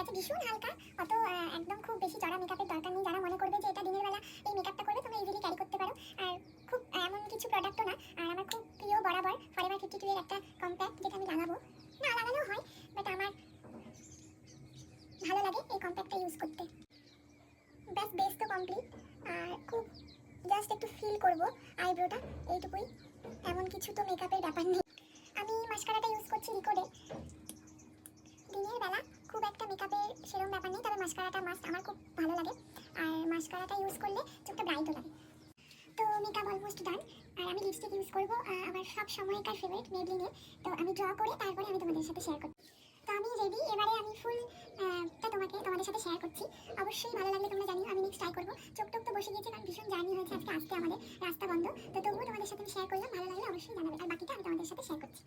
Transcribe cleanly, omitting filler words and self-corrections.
আছে, ভীষণ হালকা, অত একদম খুব বেশি চড়া মেকআপের দরকার নেই। যারা মনে করবে যে এটা দিনের বেলা এই মেকআপটা করবে, তোমরা ইজিলি ক্যারি করতে পারো। আর খুব এমন কিছু প্রোডাক্টও না। আর আমার খুব প্রিয় বরাবর ফরএভার 52 এর একটা কম্প্যাক্ট, যেটা আমি লাগাবো, না লাগানো হয় বাট আমার ভালো লাগে এই কম্প্যাক্টটা ইউজ করতে। ব্যাস বেস তো কমপ্লিট। আর খুব জাস্ট একটু ফিল করব আইব্রোটা, এইটুকুই, এমন কিছু তো মেকআপের ব্যাপার নেই। আমি মাস্কারাটা ইউজ করছি রিকোডে। দিনের বেলা খুব একটা মেকআপের সেরকম ব্যাপার নেই, তবে মাস্কারাটা মাস্ট, আমার খুব ভালো লাগে। আর মাস্কারাটা ইউজ করলে চোখটা ব্রাইটও লাগে। তো মেকআপ অলমোস্ট ডান। আর আমি লিপস্টিক ইউজ করবো আমার সব সময়কার ফেভারিট মেবলিনের। তো আমি ড্র করে তারপরে আমি তোমাদের সাথে শেয়ার করছি। তো আমি রেডি, এবারে আমি ফুল টা তোমাদের সাথে শেয়ার করছি। অবশ্যই ভালো লাগলে তোমরা জানিও, আমি নেক্সট ট্রাই করবো। চোখ টোক তো বসে গিয়েছে, কারণ ভীষণ জার্নি হয়েছে আজকে, আমাদের রাস্তা বন্ধ। তো তবুও তোমাদের সাথে আমি শেয়ার করলাম, ভালো লাগলে অবশ্যই জানাবে। আর বাকিটা আমি তোমাদের সাথে শেয়ার করছি।